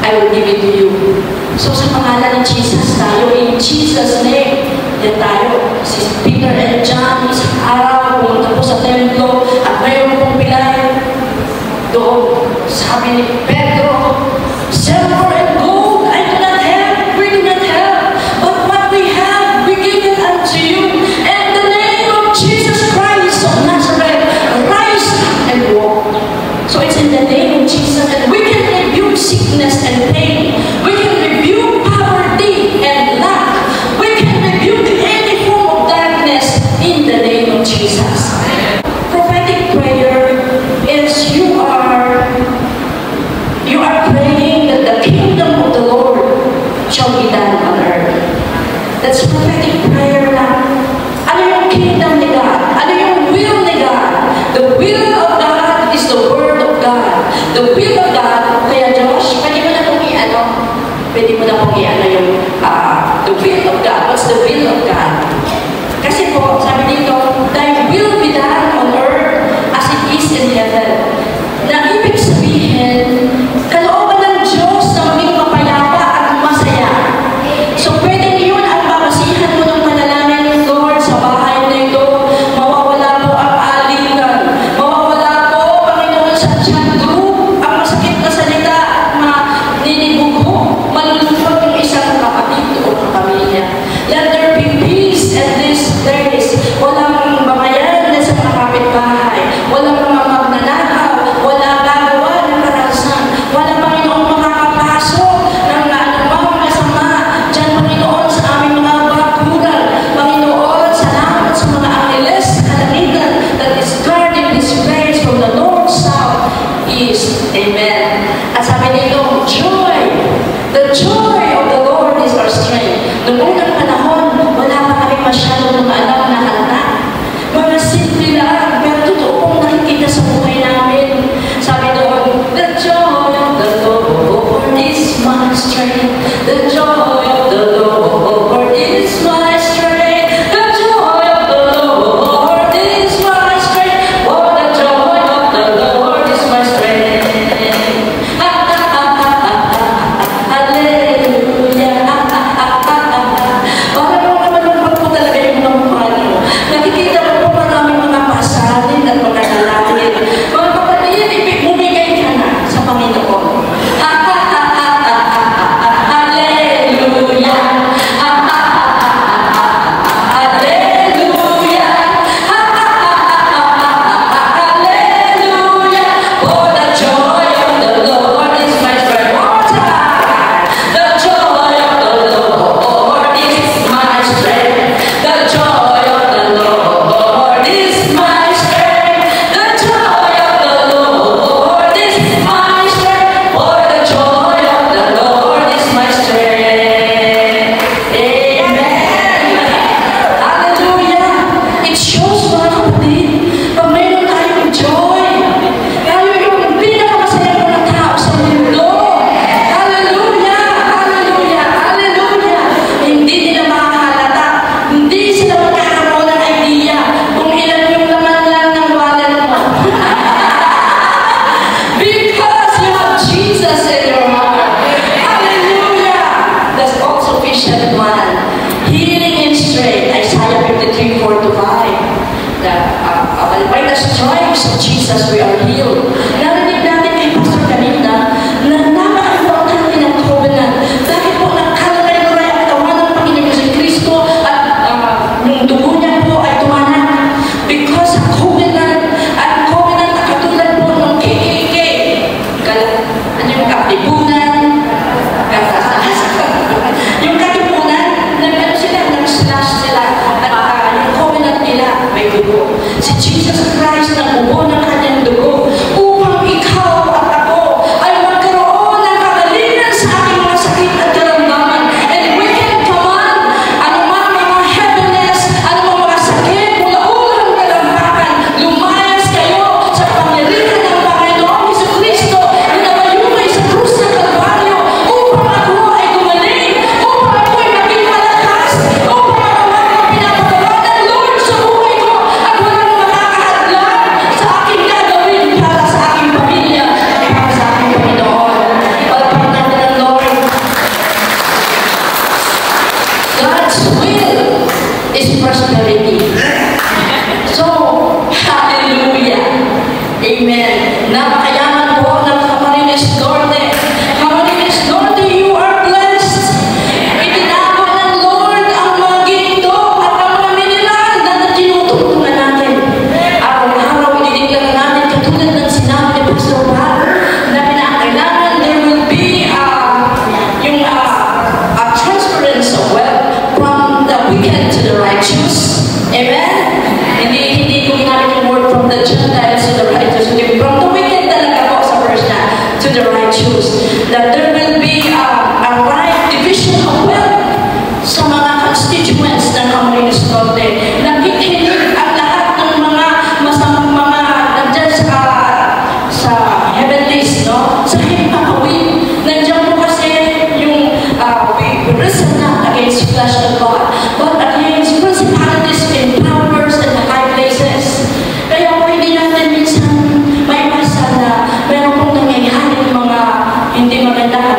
I will give it to you. So sa pangalan ni Jesus tayo, in Jesus' name, yan tayo. Si Peter and John, isang araw, pumunta po sa templo, at mayroon pong pilay doon. Sabi ni Pedro, silver and gold I do not have, we do not have, but what we have, we give it unto you. And the name of Jesus Christ of Nazareth, rise and walk. So it's in the name of Jesus, and we can rebuke sickness and pain. We can rebuke poverty and lack. We can rebuke any form of darkness in the name of Jesus. Prophetic prayer is you are praying that the kingdom of the Lord shall be done on earth. That's prophetic prayer na ano yung kingdom ni God? Ano yung will ni God? The will of God is the word of God. The will of God, kaya Josh, pwede mo na pong i-ano? Pwede mo na pong i-ano yung the will of God. What's the will of God? Kasi po, sabi dito, thy will be done on earth as it is in heaven. Na ibig sabihin, kalooban ng Diyos na maging mapayapa at masaya. So pwede yun ang babasihan mo ng panalangin, Lord, sa bahay na ito, mawawala po ang alitan. Mawawala po, Panginoon, sa chat group, ang masakit na salita at maninibugho, malulupag yung isang kapatid o pamilya. Let there be peace at these days. Walang bamayan na sa mga kapitbahay. Walang mga magnanakaw. Walang gagawa ng karahasan. Walang Panginoon makakapasok ng anumang masama. Diyan, Panginoon, sa aming mga bakuran. Panginoon, salamat sa mga angeles sa kalangitan that is guarding this place from the north, south, east. Amen. At sabi nito, joy. The joy of the Lord is our strength. Noong unang panahon, wala pa kami masyadong mga alam na halata. Mga simple lang, pero totoo pong nakikita sa buhay namin. Sabi doon, the joy of the Lord is my strength. The joy of the Lord is my strength. The joy of the Lord is my strength. Oh, the joy of the Lord is my strength. Hallelujah. Parang naman naman po talaga yung mga mukha niyo. Nakikita ko po maraming mga pasalin at mga nalangin. Mga kapatid, bumigay ka na sa Panginoon. Hallelujah. Hallelujah. Hallelujah. Oh, the joy of the Lord is my strength. One more time. The joy of the Lord is my strength. The joy of the Lord is my strength. The joy of the Lord is my strength. Oh, the joy of the Lord is my strength. Amen. Hallelujah. It shows, mga kapatid, pag mayroon tayong joy, tayo yung pinakamasaya mga tao sa mundo. Hallelujah. Hallelujah. Hallelujah. Hindi nila makahalata. Hindi sila magkakaroon ng idea kung ilan yung laman lang ng wallet mo. Because you have Jesus in your heart. Hallelujah. That's all sufficient one. Healing and strength. Isaiah 53:4-5. By the stripes of Jesus we are healed. Narinig natin kay Pastor kanina na napaka-importante ng covenant. Dahil po nakalagay ko na yung katawan ng Panginoon si Kristo at yung dugo niya po ay tumanan. Because sa covenant, at covenant na katulad po ng KKK. Ano yung katipunan? Yung katipunan, nag-ano sila, nag-slash sila. At yung covenant nila may dugo. Si Jesus Christ nag-ubo ng kanyang dugo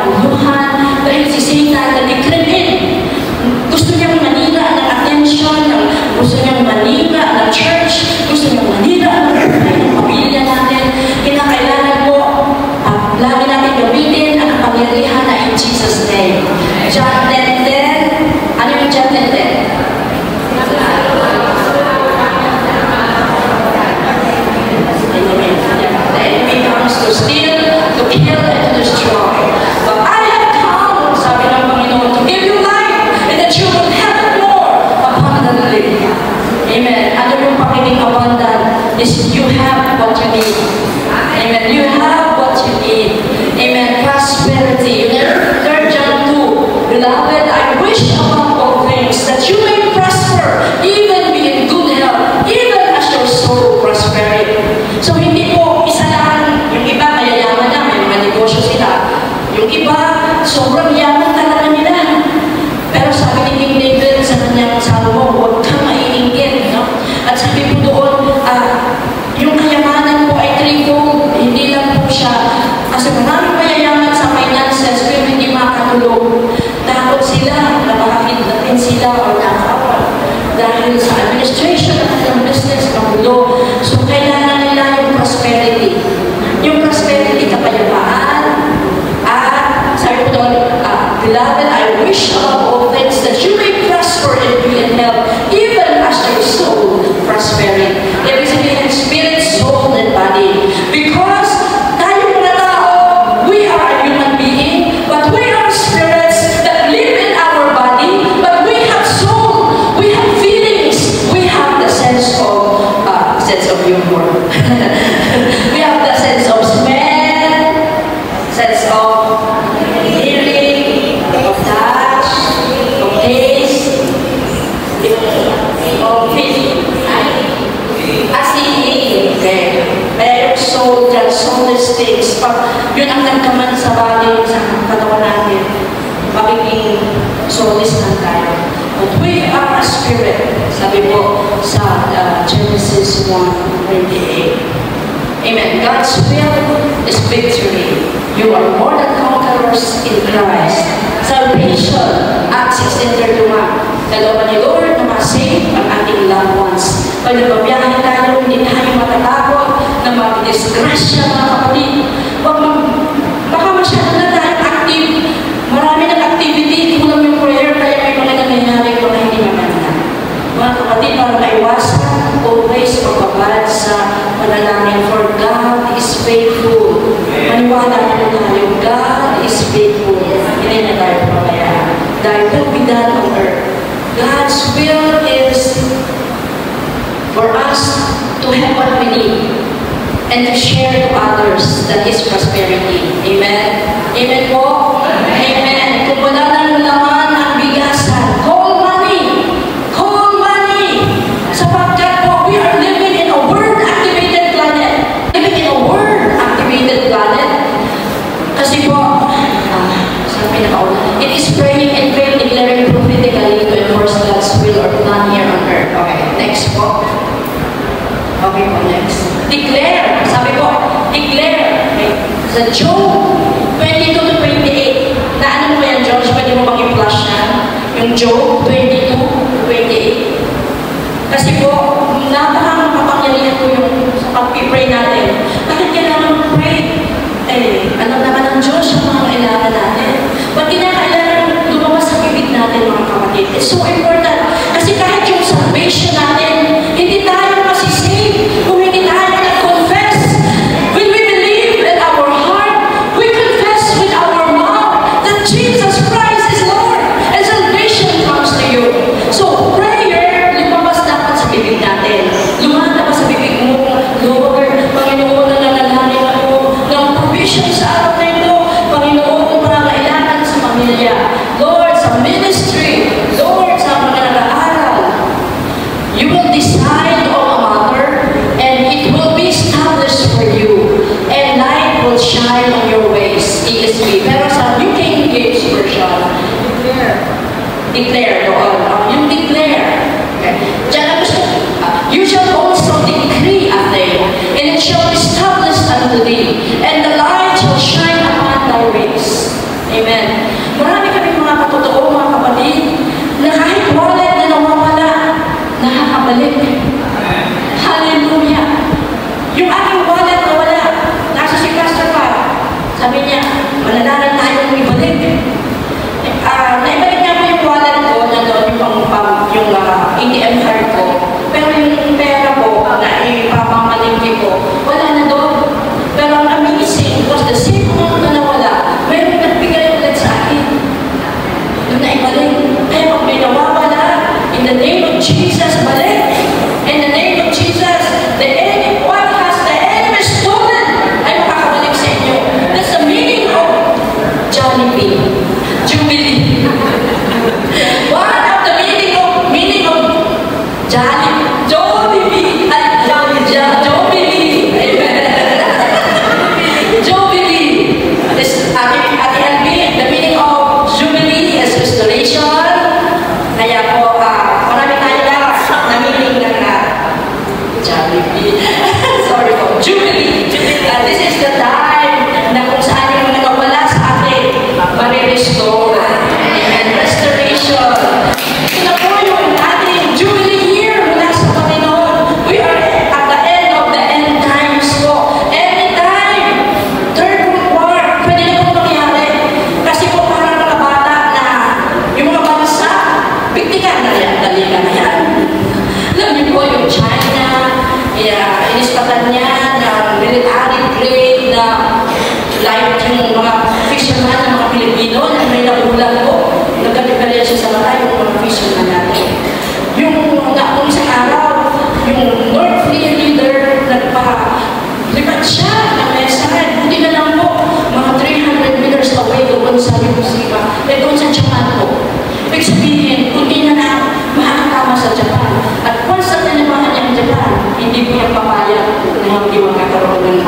naguluhan dahil si Satan nag-krimen. Gusto niyang manira ng attention, gusto niyang manira ng church, gusto niyang manira ng buhay ng pamilya natin. Kinakailangan po, lagi natin gamitin ang kapangyarihan na in Jesus' name. John 10:10. Ano yung John 10:10? The enemy comes to steal, to kill, and to destroy. But I have come, sabi ng Panginoon, to give you life, and that you will have it more abundantly. Amen. Ano yung pagiging abundant is you have what you need. Amen. You have what you need. Amen. Prosperity. 3 John 2. Beloved, I wish above all things that you may prosper, even be in good health, even as your soul prospers. So hindi po isa lang, yung iba mayayaman na, may mga negosyo sila. Yung iba, sobrang yaman talaga nila. Pero sabi ni King David sa kanyang salmo, huwag kang maiinggit. No? At sabi po doon, yung kayamanan po ay threefold. Hindi lang po siya, kasi maraming mayayaman sa finances, pero hindi makatulog. Takot sila, napakakidlatin sila o nakawan. Dahil sa administration ng kanilang business, magulo. So kailangan nila yung prosperity. Yung prosperity, kapayapaan. At sabi po doon, beloved, I wish above all things that you may prosper and be in health, even as your soul prospering. Ibig sabihin, spirit, soul, and body. Because tayo mga tao, we are a human being, but we are spirits that live in our body, but we have soul, we have feelings, we have the sense of humor. We have the sense of smell, sense of hearing, of touch, of taste, of feeling. Okay. Kaya yung soul, that soulless things, yun ang nagkaman sa body, sa katawan natin, magiging soulless lang tayo. But we are a spirit, sabi po sa Genesis 1:28. Amen. God's will is victory. You are more than conquerors in Christ. Salvation, Acts 16:31. Kalooban ni Lord na ma-save ang ating loved ones. Pag nagbabiyahe tayo, hindi tayo matatakot na mag-disgrasya, mga kapatid. Baka masyado na tayo active. Marami ng activity, kulang yung prayer, kaya may mga nangyayari ko na hindi maganda. Mga kapatid, para maiwasan, always magbabad sa panalangin, for God is faithful. Maniwala po tayo, God is faithful. Hindi na tayo pabayaan. Thy will be done on earth. God's will is for us to have what we need and to share to others that is prosperity. Amen? Amen po? Amen. Kung wala nang laman ang bigasan, call money. Call money. Sapagkat po, we are living in a word-activated planet. Living in a word-activated planet. Kasi po, sabi na ako, it is praying and faith, declaring prophetically to enforce God's will or plan here on earth. Okay, next po. Okay po, next. Declare. Sabi ko, declare. Okay. Sa Job 22-28. Naano mo yan, George? Pwede mo bang i-flash na? Yung Job 22-28. Kasi po, napakang kapangyarihan ko yung sa pag-pray natin. Bakit kailangan pray? Alam naman ng Diyos ang mga kailangan natin. Ba't kinakailangan lumabas sa bibig natin, mga kapatid? It's so important. Kasi kahit yung salvation natin, hindi tayo masisave kung hindi tayo nag-confess. When we believe in our heart, we confess with our mouth that Jesus Christ is Lord and salvation comes to you. So, prayer, lumabas dapat sa bibig natin. Lumabas sa bibig mo, Lord, Panginoon, nananalangin ako ng provision sa araw na ito. Panginoon, para kailangan sa pamilya. Lord, sa ministry. Lord, sa mga nag-aaral. You will decide on a matter and it will be established for you. And light will shine on your ways. ESV. Pero sa New King James Version, declare doon. Yung declare. Okay. Diyan ako siya. You shall also decree a thing, and it shall be established unto thee, and the light shall shine upon thy ways. ATM card ko. Pero yung pera ko na ipapamalinti ko, wala na doon. Pero ang amazing was the same amount na nawala, mayroong nagbigay ulit sa akin. Doon na ibalik. Kaya pag may nawawala, in the name of Jesus, balik. In the name of Jesus, the enemy, what has the enemy stolen, ay makakabalik sa inyo. That's the meaning of Jollibee. Jubilee. One of the meaning of Jollibee. Jollibee. Amen. Jubilee. This, the meaning of Jubilee is restoration. Kaya po, marami tayo na meaning ng Jollibee. Sorry po. Jubilee. This is the time na kung saan yung nagawala sa atin, marirestore. Amen. Restoration. Ito na po yung ating Jubilee year mula sa Panginoon. We are at the end of the end times po. Anytime, third world war, pwede na po mangyari. Kasi po parang mga bata na yung mga bansa, bigtigan na yan, daligan na yan. Alam niyo po yung China, inispatan niya ng military grade na like yung mga fisherman ng mga Pilipino na may nabulag po. Nagkadiferensya siya sa mata yung mga fisherman natin. Yung kung isang araw, yung North Korean leader nagpa-lipat siya ng message. Hindi na lang po, mga 300 meters away doon sa Hiroshima. Doon sa Japan po. Ibig sabihin, hindi na makakatama sa Japan. At once na tinimahan niya ang Japan, hindi po yung papayag na hindi magkakaroon ng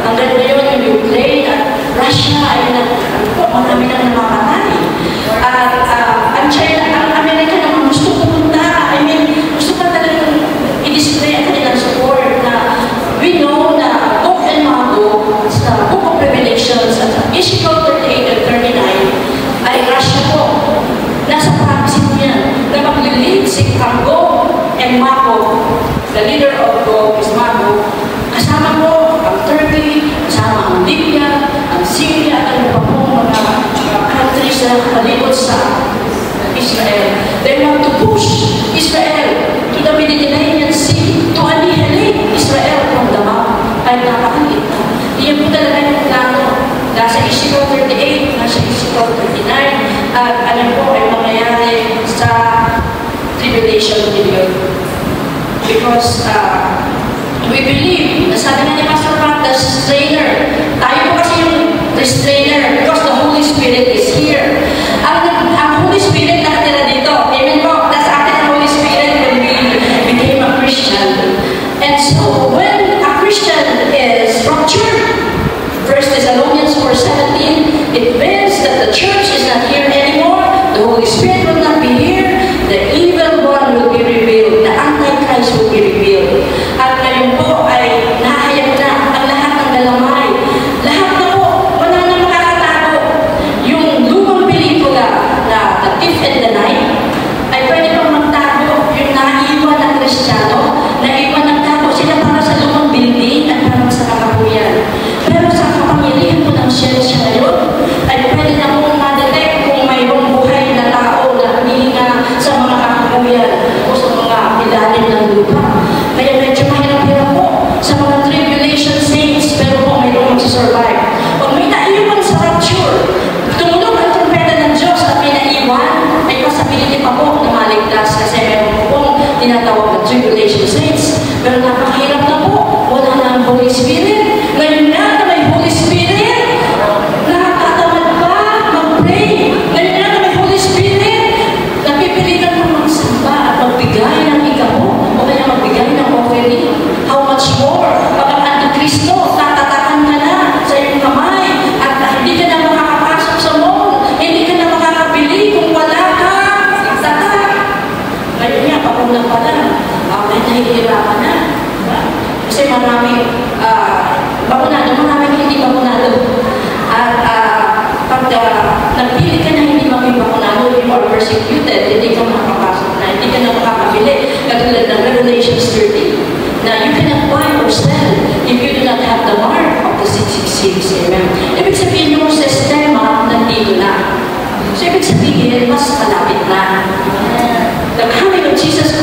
hanggang ngayon, yung Ukraine at Russia ay marami nang namamatay. Ang China, ang Amerika naman gusto pumunta. I mean, gusto pa talagang i-display ang kanilang support na we know na Gog and Magog sa Book of Revelations at Ezekiel 38 and 39 ay Russia po. Nasa prophecy po yan na maglilid si Gog and Magog. The leader of Gog is Magog. Kasama po ang Turkey, kasama ang Libya, ang Syria, at ano pa po mga countries na palibot sa Israel. They want to push Israel to the Mediterranean Sea to annihilate Israel from the map. Ay napakaliit na. Iyan po talaga yung plano. Nasa Ezekiel 38, nasa Ezekiel 39, at alam po ay mangyayari sa tribulation period. Because we believe, nasabi na ni Pastor Pat, the restrainer. Tayo po kasi yung restrainer because the Holy Spirit is here. Ang Holy Spirit nakatira dito. Amen po. That's atin ang Holy Spirit when we became a Christian. And so, when a Christian is ruptured, 1 Thessalonians 4:17, it means that the church is not here anymore. The Holy Spirit will not be here. The evil one will be revealed. The Antichrist will be revealed. At ngayon po ay nahayag na ang lahat ng galamay. Lahat na po, wala na makakatago. Yung lumang pelikula na The Thief in the Night ay pwede pang magtago. Yung naiwan ng Kristiyano, naiwan ng tago sila para sa lumang building at para sa kakabuyan. Pero sa kapangyarihan po ng siyensya ngayon, ay pwede na pong ma-detect kung mayroong buhay na tao na humihinga sa mga kakabuyan o sa mga ilalim ng lupa. Kaya medyo mahirap-hirap po sa mga tribulation saints, pero po mayroong magsisurvive. Pag may naiwan sa rapture, tumulog ang trumpeta ng Diyos at may naiwan, may possibility pa po na maligtas kasi meron po pong tinatawag na tribulation saints. Pero napakahirap na po, wala na ang Holy Spirit. Ngayon nga na may Holy Spirit, nakakatamad pa mag-pray. Ngayon nga na may Holy Spirit, napipilitan mo magsamba at magbigay ng ikabo o kaya magbigay ng offering. How much more? Pag ang Antikristo, tatatakan ka na sa iyong kamay at hindi ka na makakapasok sa mall, hindi ka na makakabili kung wala ka tatak. Ngayon nga, pakulang pa lang, may nahihirapan na. Kasi maraming maraming hindi bakunado. At pag nagpili ka na hindi maging bakunado, you are persecuted, hindi ka makakapasok na, hindi ka na makakabili. Katulad ng Revelation 30, na you cannot buy or sell if you do not have the mark of the 666. Amen. Ibig sabihin yung sistema nandito na. So ibig sabihin, mas malapit na. The coming of Jesus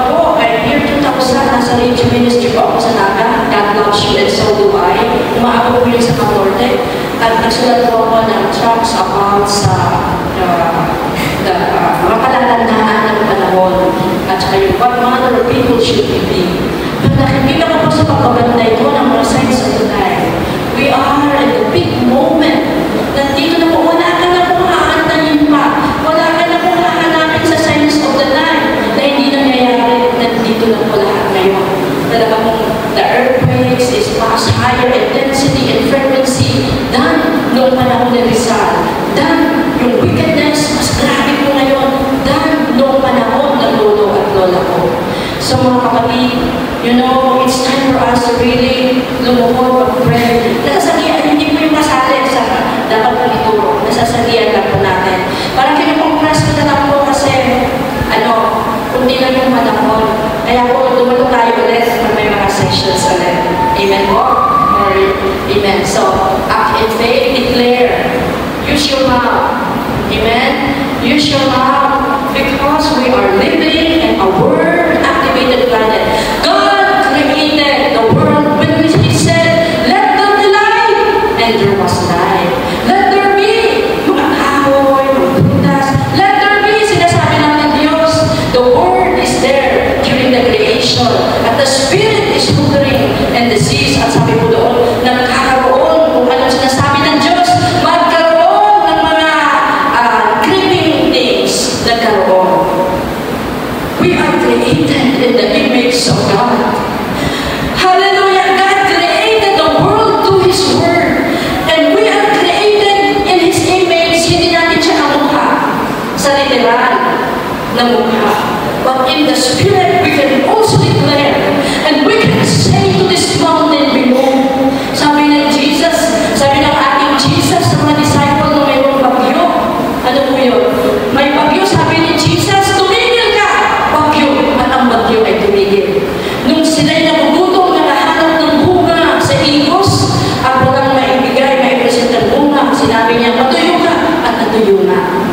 po, ay year 2000, nasa radio ministry po ako sa Naga. God loves you and so do I. Umaabot po yun sa Kanorte. At nagsulat po ako ng tracts about sa mga palalandaan ng panahon. At saka yung what manner of people should be. Pag nakikita ko po sa pagbabantay ko ng mga signs of the time, we are in the big moment. Nandito na po, wala ka na po hahantayin pa. Wala ka na po hahanapin sa signs of the time na hindi nangyayari. Nandito na po lahat ngayon. Talaga po, the earthquakes is much higher intensity and frequency than noong panahon ni Rizal. Than yung wickedness, mas grabe po ngayon than noong panahon ng lolo at lola ko. So mga kapatid, you know, it's time for us to really lumuhod, pray. Nasasagihan, hindi po yung kasali sa dapat po ituro. Nasasagihan lang po natin. Parang kinupong-press ko na lang po kasi, kundi lang yung panahon. Kaya po, dumalo tayo ulit na may mga sessions ulit. Amen po? Or, amen. So, act in faith, declare. Use your mouth. Amen? Use your mouth because we are living in a word-activated planet. God created the world when He said, let there be light, and there was light. Let there be mga kahoy, mga butas. Let there be, sinasabi lang ng Diyos, the Word is there during the creation. At the Spirit is hovering and the seas, at sabi po doon, nagkakaroon kung anong sinasabi ng Diyos, magkaroon ng mga creeping things, nagkaroon. We are created in the image of God. Hallelujah! God created the world to His Word. And we are created in His image. Hindi natin siya namukha sa literal na mukha. But in the Spirit, we can also declare and we can say to this mountain, be moved. Sabi ng Jesus, sabi ng ating Jesus sa mga disciple na mayroong bagyo. Ano po yun? May bagyo, sabi ni Jesus, tumigil ka! Bagyo, at ang bagyo ay tumigil. Nung sila'y nagugutom, nakahanap ng bunga sa igos, at walang maibigay, maipresent ang bunga, sinabi niya, matuyo ka, at natuyo na.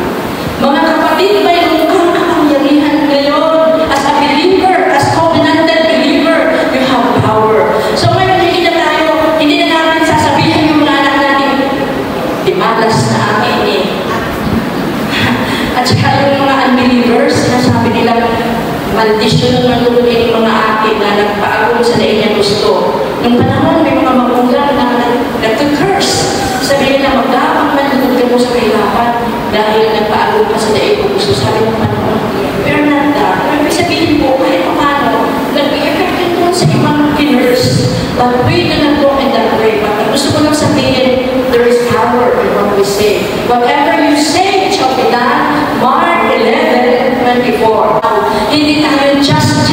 Mga kapatid, mayroon kang kapangyarihan ngayon. As a believer, as covenanted believer, you have power. So ngayon, hindi na natin sasabihin yung mga anak natin, dimalas na akin eh. At saka yung mga unbelievers, sinasabi nila, maldisyon ng matulungin yung mga akin na nagpaagong sa lain niya gusto. Nung panahon, may mga magulang na nag-curse. Sabi nila, magdapang manlugod ka mo sa kahirapan dahil nagpaagong ka sa lain mo gusto. Sabi ng panahon, we're not that. Pero sabihin po, kahit paano, nag-i-effect din doon sa ibang kinurse. But we do not walk in that way. But gusto ko lang sabihin, there is power in what we say. Whatever you say, it shall be done. Mark 11:24. Hindi tayo just,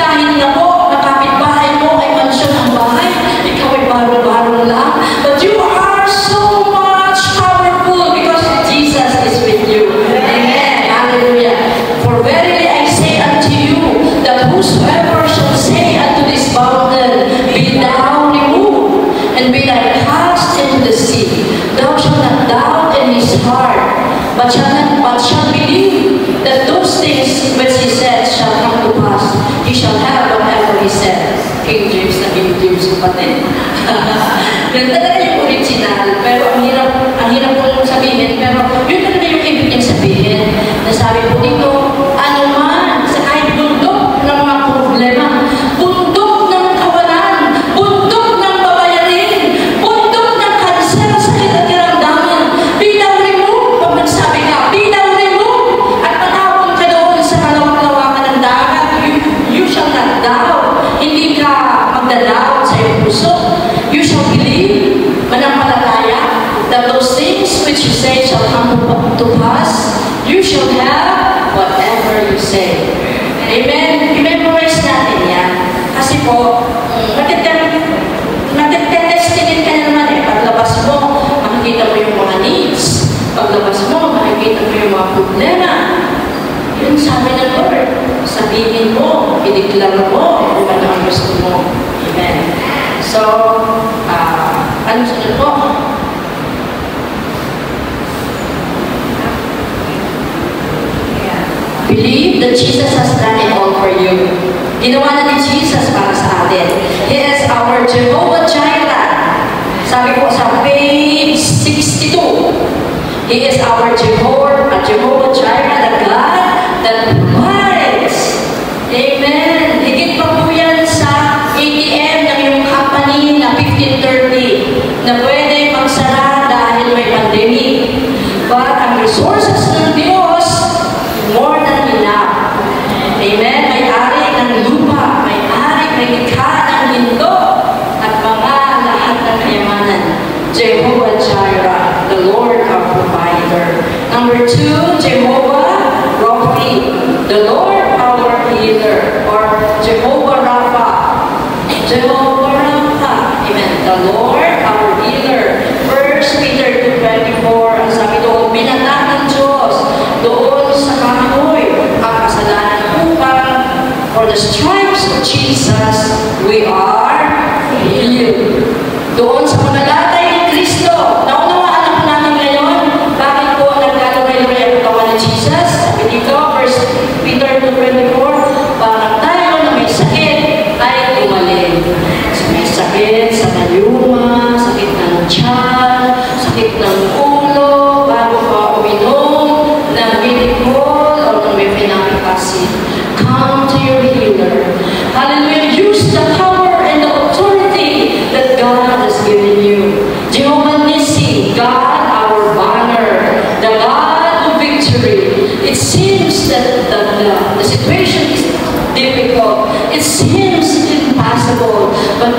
kahit na po, nakapit-bahay mo ay mansyon ang bahay, ikaw ay baro-baro lang. But you are so much powerful because Jesus is with you. Amen. Hallelujah. For verily I say unto you, that whosoever shall say unto this mountain, be thou removed, and be thou cast into the sea, thou shalt not doubt in his heart, but shall believe that those things which he said shall come to pass. He shall have whatever he said. King James na King James kapatid. Yan talaga yung original, pero ang hirap po sabihin, pero yun talaga yung ibig niyang sabihin. Nasabi po dito, ano man, sa kahit bundok ng mga problema, bundok ng kawalan, bundok ng babayarin, bundok ng kanser sa kiramdaman, bilang remove, pag nagsabi ka, bilang remove, at matawag ka doon sa kalawak-lawakan ng dagat, you shall not doubt, hindi ka magdadoubt sa iyong puso, you shall believe, manampalataya, that those things which you say shall come to pass, you shall have whatever you say. Amen? I-memorize natin yan. Kasi po, matitestingin ka na naman eh. Paglabas mo, makikita mo yung mga needs. Paglabas mo, makikita mo yung mga problema. Yun sabi ng Lord. Sabihin mo, i-declare mo, kung ano ang gusto mo. Amen. So, ano sunod po? Believe that Jesus has done it all for you. Ginawa na ni Jesus para sa atin. He is our Jehovah Jireh. Sabi po sa page 62, He is our Jehovah Jireh, the God that provides. Amen. Higit pa po yan sa ATM ng iyong company na 1530 na pwede magsara dahil may pandemic. But ang resources ng Diyos, more than enough. Amen. May-ari ng lupa, may likha ng mundo, at mga lahat ng kayamanan. Jehovah Jireh, the Lord our provider. Number 2, Jehovah Rapha, the Lord our healer, or Jehovah Rapha. Jehovah Rapha, amen. The Lord our healer. 1 Peter 2:24, ang sabi doon, binata ng Diyos doon sa kahoy ang kasalanan upang for the stripes of Jesus we are healed. Doon sa pagkalatay ni Kristo, naunawaan na po natin ngayon bakit po nagkaluray-luray ang katawan ni Jesus. Sabi dito, 1 Peter 2:24, para tayo na may sakit ay gumaling. So, may sakit sa mayuma, sakit ng tiyan, sakit ng ulo, bago ka uminom ng medicol o ng mefenamic acid. Come to your healer. Hallelujah. Use the power and the authority that God has given you. Jehovah Nissi, God our banner, the God of victory. It seems that the situation is difficult. It seems impossible. But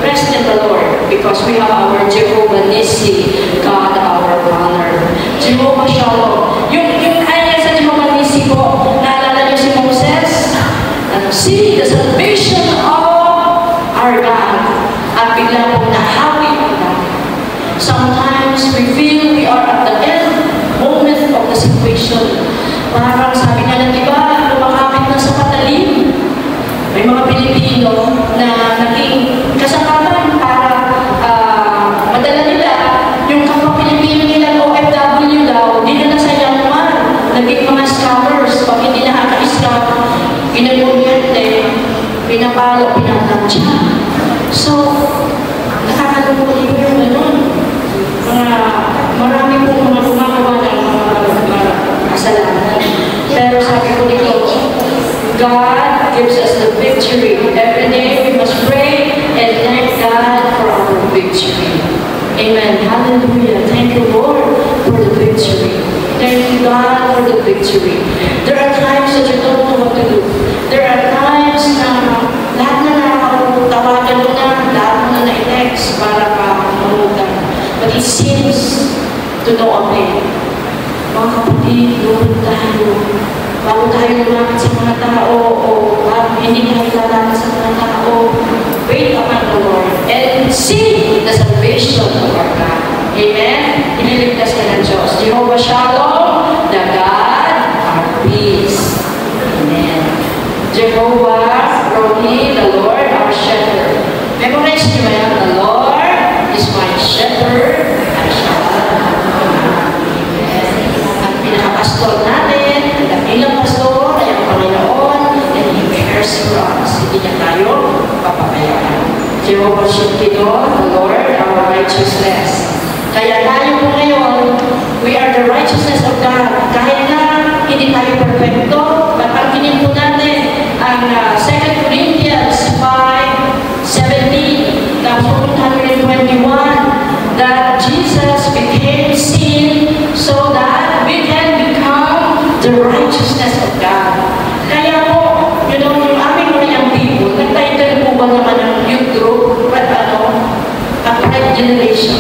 rest in the Lord, because we have our Jehovah Nissi, God our banner. Jehovah Shalom. Yung ay sa Jehovah Nissi po, naalala niyo si Moses? See the salvation of our God. At bigla po nahawi ang God. Sometimes we feel we are at the end moment of the situation. Parang sabi nga ng iba, lumakapit na sa patalim. May mga Pilipino na naging kasamahan para madala nila yung kapwa Pilipino nila OFW daw, hindi na nasayang naman. Naging mga scammers, pag hindi nakaka-scam, pinag-umiente, pinapalo, pinatantya. So, nakakalungkot yung gano'n. Marami pong mga gumagawa ng mga kasalanan. Pero sabi ko dito, God gives us the victory. Every day we must pray and thank God for our victory. Amen. Hallelujah. Thank you, Lord, for the victory. Thank you, God, for the victory. There are times that you don't know what to do. There are times na lahat na nakakatawagan mo na, lahat mo na na-text para ka mamugan. But it seems to no avail. Mga kapatid, lupot tayo. Bago tayo lumapit sa mga tao o hindi tayo lalapit sa mga tao, wait upon the Lord and see the salvation of our God. Amen? Iniligtas ka ng Diyos. Jehovah Shalom, the God our peace. Amen. Jehovah Rohi, the Lord our shepherd. Memorize niyo yan, the Lord is my shepherd, I shall not want. Amen. Ang pinakapastor natin, ang ilang pastor ay ang Panginoon, and He cares for us. Hindi niya tayo papabayaan. Jehovah Shekidon, the Lord our righteousness. Kaya tayo po ngayon, we are the righteousness of God. Kahit na hindi tayo perfecto, pagpangkinin po natin ang 2 Corinthians 5:17, tapos 121, that Jesus became sin so that we can become the righteousness of God. Kaya po, yung aming mga young people, nag-title po ba naman ng youth group, Upright Generation.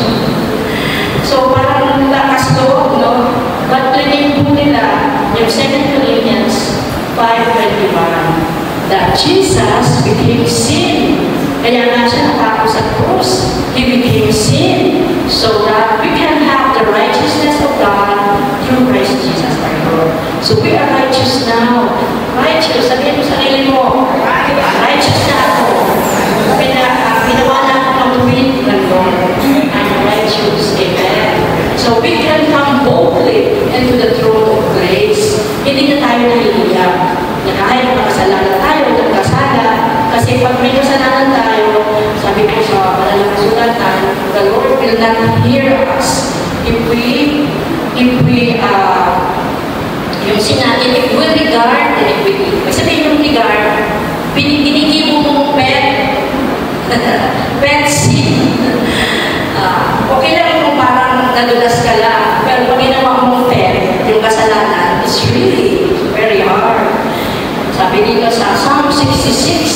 So, parang lakas loob, no? But tuloy po nila yung 2 Corinthians 5:21 that Jesus became sin. Kaya nga siya natapos sa cross. He became sin so that we can have the righteousness of God through Christ Jesus our Lord. So we are righteous now. Righteous. Sabihin mo sa sarili mo, righteous na ako. Ginawa na ako ng tuwid ng Lord. I'm righteous. Amen. So we can come boldly into the throne of grace. Hindi na tayo nahihiya na kahit makasalanan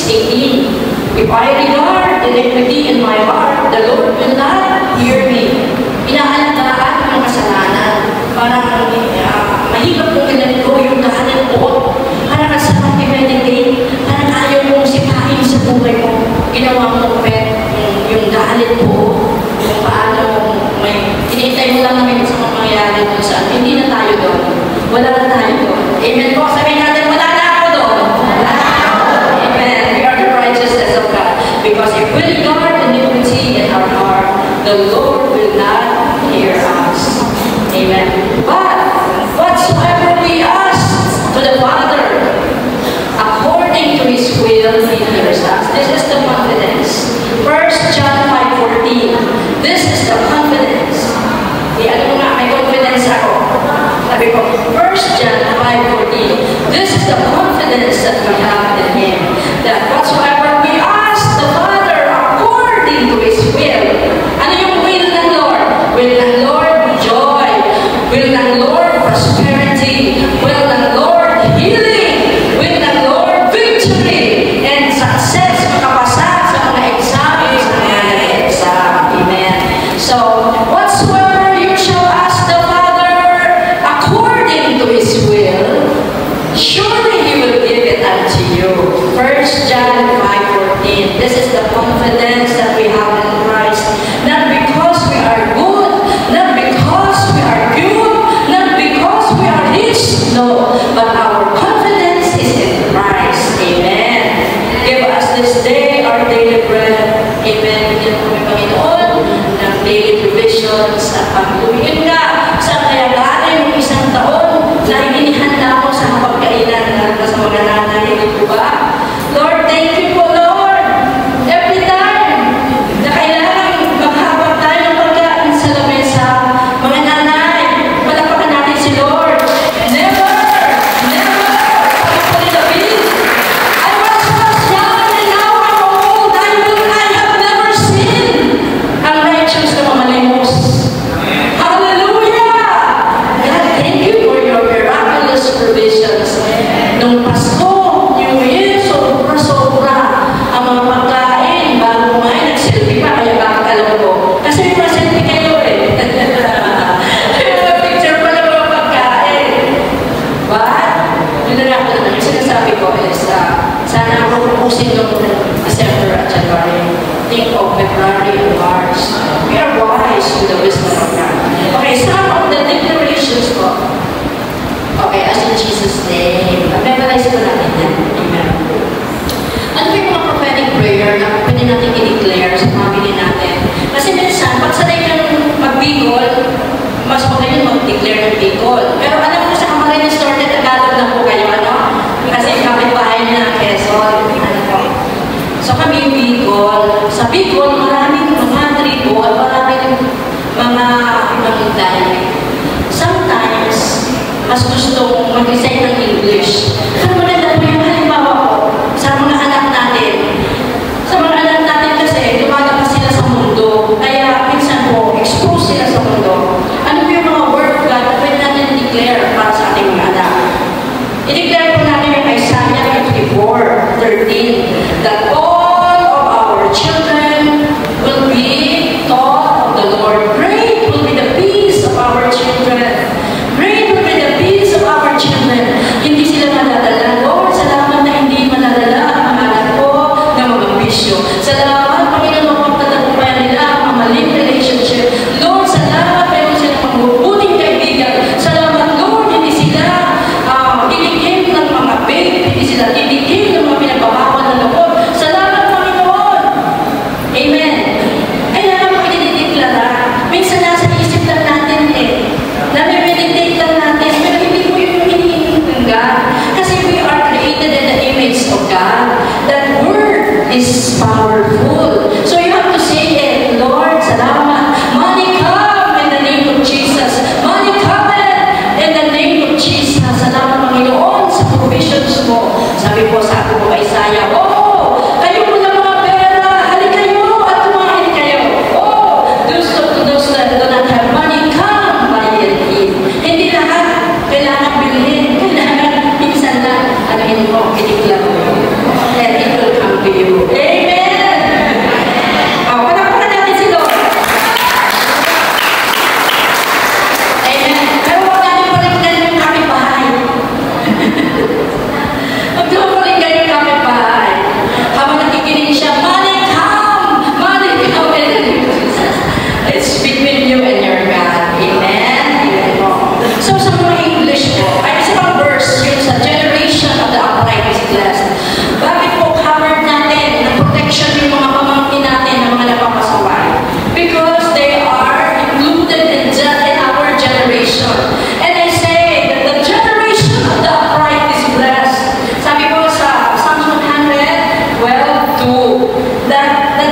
verse 18, if I regard iniquity in my heart, the Lord will not hear me. Inaalagaan ng kasalanan. Parang mahirap kong ginagawa yung kahanan ko. Parang kasama i-meditate. Parang ayaw mong sipahin sa buhay mo. Ginawa mo yung galit mo. Kung paano may tinitay mo lang namin sa mga mangyayari doon saan. Hindi na tayo doon. Wala na tayo doon. Amen po. Sabihin natin, wala na ako doon. Wala na ako. Amen. We are the righteousness of God. Because if we regard iniquity in our heart, the Lord will not hear us. Amen. But whatsoever we ask to the Father, according to His will, He hears us. This is the confidence. 1 John 5:14. This is the confidence. Ano nga, may confidence ako. Sabi ko, 1 John 5:14. This is the confidence that we have in Him. That whatsoever we ask the Father according to His will. Ano yung will ng Lord? Will ng Lord joy. Will ng Lord prosperity. Will ng Lord healing. Will ng Lord victory. And success, makapasa sa mga exams, sa mga exam. Amen. So, whatsoever you shall ask the Father according to His will, surely He will give it unto you. 1 John 5:14. This is the confidence that we have in Christ. Not because we are good, not because we are good, not because we are rich, no, but our confidence is in Christ. Amen. Give us this day our daily bread. Amen. Bigyan mo kami, Panginoon, ng daily provisions at paglumiin ka sa kaya galing yung isang taon na inihanda mo sa pagkainan na sa mga nanay. Hindi ba? Lord, thank you po, Lord. Every time na kailangan maghabag tayo ng pagkain sa lamesa, mga nanay, palapakan natin si Lord. Never, never, pagkakulin na bilis. I was young and now I'm old. I have never seen ang righteous na mamalimos. Hallelujah! God, thank you for your miraculous provisions. Nung Pasko, New Year, sobra-sobra ang mga pagkain bago kumain, nag-selfie pa, kaya bakit alam ko? Kasi may mga selfie kayo eh. May mga picture pa ng mga pagkain. But, yun na lang ako naman. Yung sinasabi ko is, sana ako pupusin ng December at January. Think of February and March. We are wise with the wisdom of God. Okay, some of the declarations ko. Okay, as in Jesus' name. Memorize ko natin yan. Amen. Ano ba yung mga prophetic prayer na pwede natin i-declare sa family natin? Kasi minsan, pag sanay kang mag-bicol, mas magaling mag-declare ng bicol. Pero alam ko sa Camarines Norte, Tagalog na po kayo, ano? Kasi kapit-bahay na Quezon. Ano po? So kami bicol. Sa bicol, maraming mga tribo at maraming mga ibang dialect. Sometimes, mas gusto mag-design ng English. Pero maganda po yung halimbawa ko sa mga anak natin. Sa mga anak natin kasi, lumalabas sila sa mundo. Kaya minsan po, expose sila sa mundo. Ano po yung mga word of God na pwede natin declare para sa ating mga anak? I-declare po natin yung Isaiah 54:13 that all of our children will be taught of the Lord. Great will be the peace of our children. Great will be the peace of our children. Hindi sila madadala. Lord, salamat na hindi madadala ang anak ko ng mga bisyo. Salamat, Panginoon, pagtatagumpayan nila ang maling relationship. Lord, salamat, meron silang mabubuting kaibigan. Salamat, Lord, hindi sila didikim ng mga babe, hindi sila didikim ng mga pinagbabawan ng loob. Salamat, Panginoon. Amen. Kaya naman pag dinideklara, minsan nasa isip lang natin eh. Nami-meditate lang natin, pero hindi po yung hinihingi ng God. Kasi we are created in the image of God. That word is powerful. So you have to say it, Lord, salamat. Money come in the name of Jesus. Money come in the name of Jesus. Salamat, Panginoon, sa provisions mo. Sabi po sa ako kay Isaiah, kayo po na mga pera, halik kayo at kumain kayo. Those that do not have money, come, buy and eat. Hindi lahat kailangan bilhin. Kailangan minsan lang, ano mo, i-declare mo. And it will come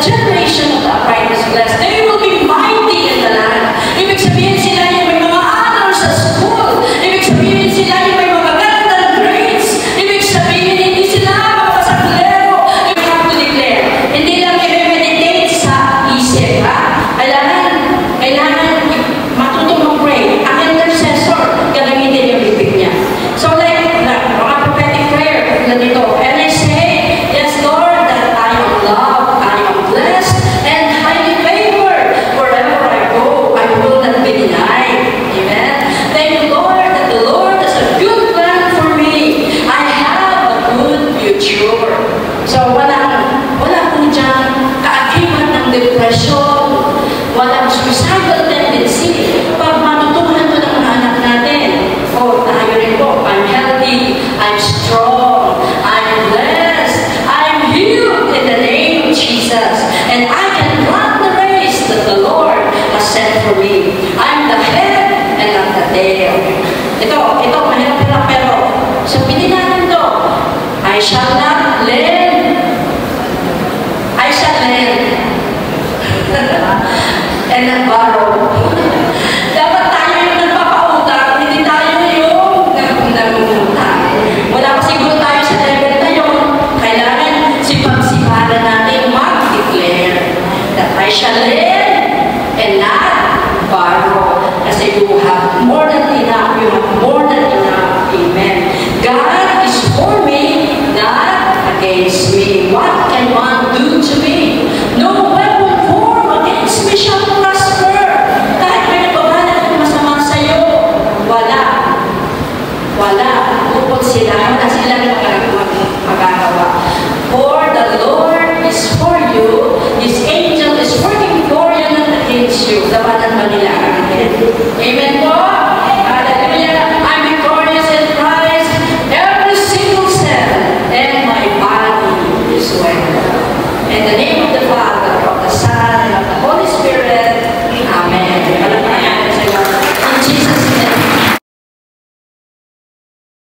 generation of the upright is blessed. They will be mighty in the land. Ibig sabihin sila yung may mga honors sa school. Ibig sabihin sila yung may mga magandang grades. Ibig sabihin hindi sila mga saklero. You have to declare. Hindi lang i-meditate sa isip, ha? Kailangan matutong mag-pray. Ang intercessor, gagamitin yung bibig niya. So like, mga prophetic prayer, ganito. And I say, yes, Lord, that I am loved, I am blessed, and highly favored. Wherever I go, I will not be denied. Amen? Thank you, Lord, that the Lord has a good plan for me. I have a good future. So wala po dyan kaakibat ng depression, walang suicidal tendency. Pag matutuhan to ng mga anak natin, tayo rin po, I'm healthy, I'm strong, I'm blessed, I'm healed in the name of Jesus, and I can run the race that the Lord has set for me. I'm the head and not the tail. Ito, mahirap-hirap, pero sabihin natin to, I shall not lend, I shall lend, and not borrow. Dapat tayo yung nagpapautang, hindi tayo yung nagmumutang. Wala pa siguro tayo sa level na yun. Kailangan sipag-siparan natin mag-declare that I shall lend and not borrow. Kasi you have more than enough. You have more than enough. Amen. God is for me, not against me. What can one do to me? No weapon formed against me shall prosper. Kahit may nagbabalak ng masama sa'yo, wala. Bukod sila, wala silang magagawa. For the Lord is for you, His angel is working for you, not against you. Labanan ba nila ang akin? Amen po?